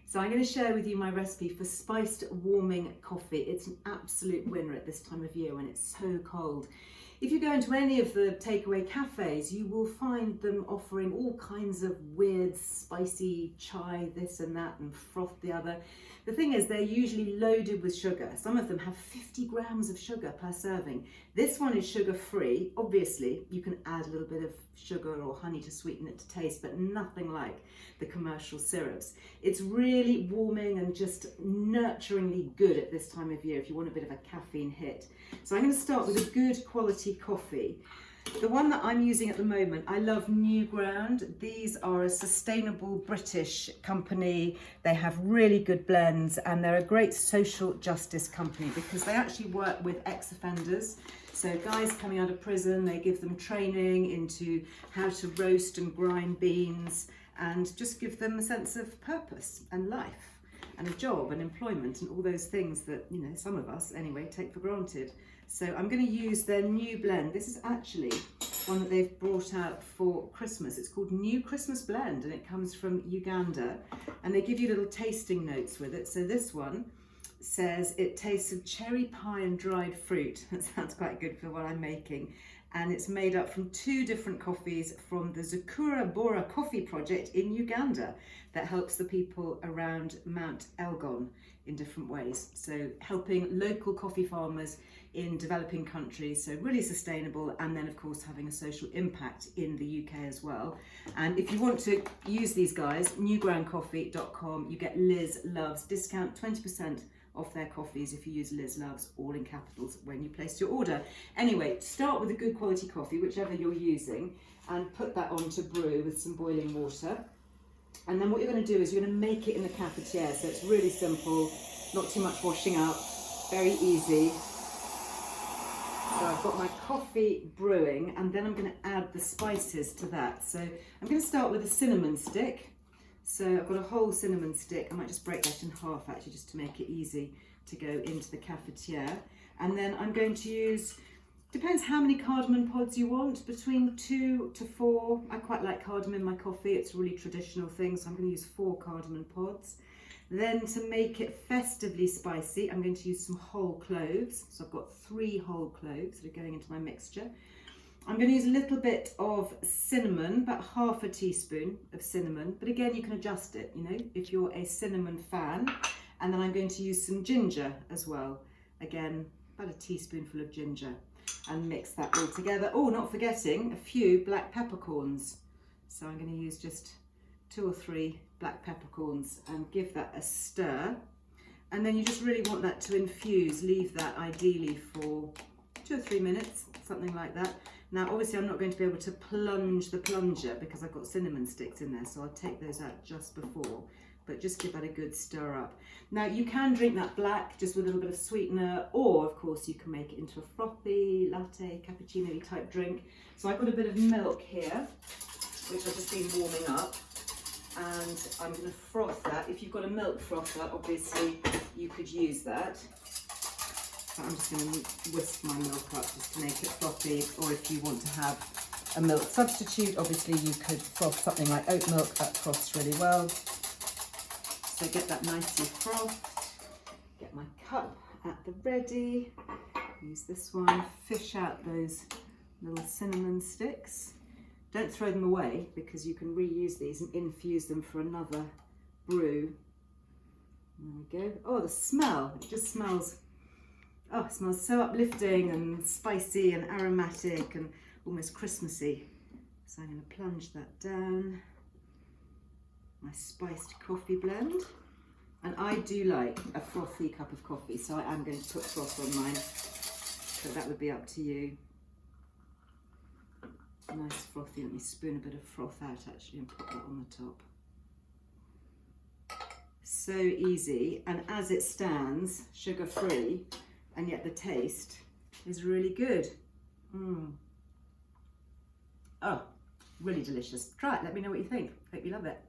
So I'm going to share with you my recipe for spiced warming coffee. It's an absolute winner at this time of year when it's so cold. If you go into any of the takeaway cafes, you will find them offering all kinds of weird, spicy chai, this and that, and froth the other. The thing is, they're usually loaded with sugar. Some of them have 50 grams of sugar per serving. This one is sugar-free. Obviously, you can add a little bit of sugar or honey to sweeten it to taste, but nothing like the commercial syrups. It's really warming and just nurturingly good at this time of year if you want a bit of a caffeine hit. So I'm going to start with a good quality coffee. The one that I'm using at the moment, I love New Ground. These are a sustainable British company. They have really good blends and they're a great social justice company because they actually work with ex-offenders. So guys coming out of prison, they give them training into how to roast and grind beans and just give them a sense of purpose and life and a job and employment and all those things that, you know, some of us anyway take for granted. So I'm going to use their new blend. This is actually one that they've brought out for Christmas. It's called New Christmas Blend and it comes from Uganda and they give you little tasting notes with it. So this one says it tastes of cherry pie and dried fruit. That sounds quite good for what I'm making. And it's made up from 2 different coffees from the Zakura Bora Coffee Project in Uganda that helps the people around Mount Elgon in different ways. So helping local coffee farmers in developing countries, so really sustainable, and then of course having a social impact in the UK as well. And if you want to use these guys, newgroundcoffee.com, you get Liz Loves discount 20% off their coffees if you use Liz Loves, all in capitals, when you place your order. Anyway, start with a good quality coffee, whichever you're using, and put that on to brew with some boiling water. And then what you're going to do is you're going to make it in the cafetiere, so it's really simple, not too much washing up, very easy. So I've got my coffee brewing and then I'm going to add the spices to that. So I'm going to start with a cinnamon stick. So I've got a whole cinnamon stick. I might just break that in half actually just to make it easy to go into the cafetiere. And then I'm going to use, depends how many cardamom pods you want, between 2 to 4. I quite like cardamom in my coffee. It's a really traditional thing. So I'm going to use 4 cardamom pods. Then to make it festively spicy, I'm going to use some whole cloves. So I've got 3 whole cloves that are going into my mixture. I'm going to use a little bit of cinnamon, about half a teaspoon of cinnamon. But again, you can adjust it, you know, if you're a cinnamon fan. And then I'm going to use some ginger as well. Again, about a teaspoonful of ginger and mix that all together. Oh, not forgetting a few black peppercorns. So I'm going to use just 2 or 3 black peppercorns and give that a stir. And then you just really want that to infuse. Leave that ideally for 2 or 3 minutes, something like that. Now obviously I'm not going to be able to plunge the plunger because I've got cinnamon sticks in there, so I'll take those out just before, but just give that a good stir up. Now you can drink that black just with a little bit of sweetener, or of course you can make it into a frothy, latte, cappuccino type drink. So I've got a bit of milk here, which I've just been warming up. And I'm going to froth that. If you've got a milk frother, obviously you could use that. But I'm just going to whisk my milk up just to make it frothy. Or if you want to have a milk substitute, obviously you could froth something like oat milk. That froths really well. So get that nicely frothed. Get my cup at the ready. Use this one. Fish out those little cinnamon sticks. Don't throw them away because you can reuse these and infuse them for another brew. There we go. Oh, the smell, it just smells, oh, it smells so uplifting and spicy and aromatic and almost Christmassy. So I'm going to plunge that down. My spiced coffee blend. And I do like a frothy cup of coffee, so I am going to put froth on mine. So that would be up to you. Nice frothy. Let me spoon a bit of froth out actually and put that on the top. So easy, and as it stands, sugar free, and yet the taste is really good. Oh, really delicious. Try it, let me know what you think. Hope you love it.